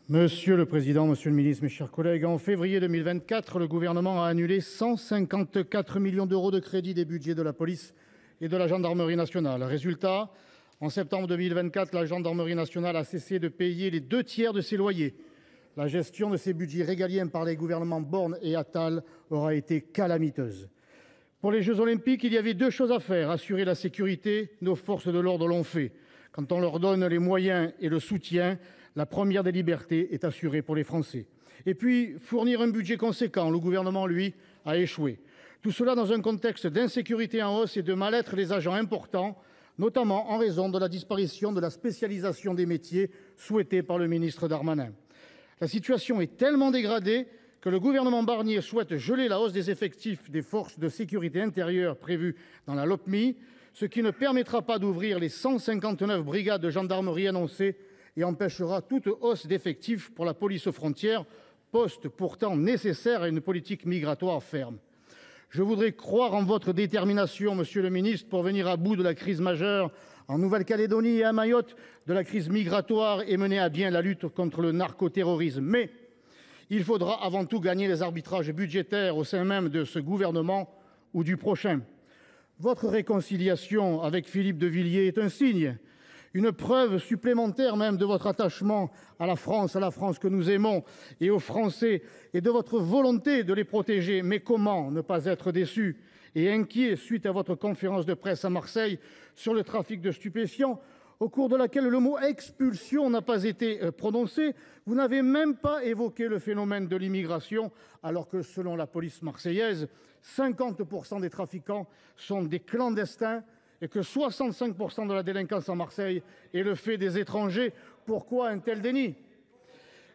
Monsieur le président, monsieur le ministre, mes chers collègues, en février 2024, le gouvernement a annulé 154 millions d'euros de crédits des budgets de la police et de la gendarmerie nationale. Résultat, en septembre 2024, la gendarmerie nationale a cessé de payer les 2 tiers de ses loyers. La gestion de ces budgets régaliens par les gouvernements Borne et Attal aura été calamiteuse. Pour les Jeux Olympiques, il y avait 2 choses à faire: assurer la sécurité. Nos forces de l'ordre l'ont fait. Quand on leur donne les moyens et le soutien, la première des libertés est assurée pour les Français. Et puis, fournir un budget conséquent. Le gouvernement, lui, a échoué. Tout cela dans un contexte d'insécurité en hausse et de mal-être des agents important, notamment en raison de la disparition de la spécialisation des métiers souhaitée par le ministre Darmanin. La situation est tellement dégradée que le gouvernement Barnier souhaite geler la hausse des effectifs des forces de sécurité intérieure prévue dans la Lopmi, ce qui ne permettra pas d'ouvrir les 159 brigades de gendarmerie annoncées et empêchera toute hausse d'effectifs pour la police aux frontières, poste pourtant nécessaire à une politique migratoire ferme. Je voudrais croire en votre détermination, monsieur le ministre, pour venir à bout de la crise majeure en Nouvelle-Calédonie et à Mayotte, de la crise migratoire, et mener à bien la lutte contre le narcoterrorisme. Mais il faudra avant tout gagner les arbitrages budgétaires au sein même de ce gouvernement ou du prochain. Votre réconciliation avec Philippe de Villiers est un signe, une preuve supplémentaire même de votre attachement à la France que nous aimons, et aux Français, et de votre volonté de les protéger. Mais comment ne pas être déçu et inquiet suite à votre conférence de presse à Marseille sur le trafic de stupéfiants, au cours de laquelle le mot « expulsion » n'a pas été prononcé? Vous n'avez même pas évoqué le phénomène de l'immigration, alors que, selon la police marseillaise, 50% des trafiquants sont des clandestins et que 65% de la délinquance à Marseille est le fait des étrangers. Pourquoi un tel déni?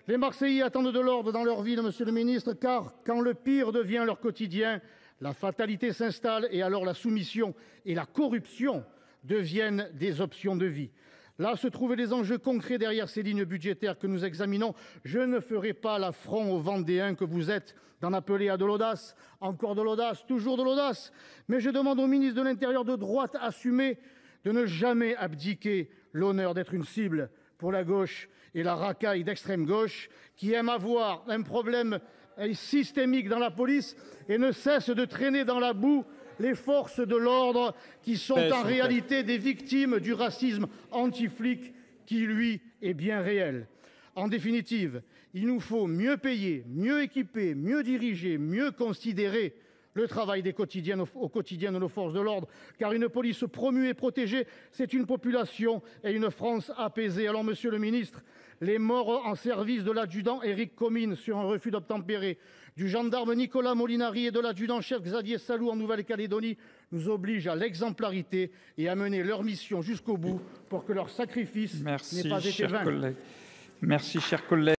Les Marseillais attendent de l'ordre dans leur ville, monsieur le ministre, car quand le pire devient leur quotidien, la fatalité s'installe et alors la soumission et la corruption deviennent des options de vie. Là se trouvent les enjeux concrets derrière ces lignes budgétaires que nous examinons. Je ne ferai pas l'affront aux Vendéens que vous êtes d'en appeler à de l'audace, encore de l'audace, toujours de l'audace. Mais je demande au ministre de l'Intérieur de droite assumée de ne jamais abdiquer l'honneur d'être une cible pour la gauche et la racaille d'extrême gauche qui aime avoir un problème systémique dans la police et ne cesse de traîner dans la boue les forces de l'ordre qui sont en réalité des victimes du racisme anti-flic qui, lui, est bien réel. En définitive, il nous faut mieux payer, mieux équiper, mieux diriger, mieux considérer le travail au quotidien de nos forces de l'ordre, car une police promue et protégée, c'est une population et une France apaisée. Alors, monsieur le ministre, les morts en service de l'adjudant Éric Comines sur un refus d'obtempérer, du gendarme Nicolas Molinari et de l'adjudant-chef Xavier Salou en Nouvelle-Calédonie nous obligent à l'exemplarité et à mener leur mission jusqu'au bout pour que leur sacrifice n'ait pas été vain. Merci, cher collègue.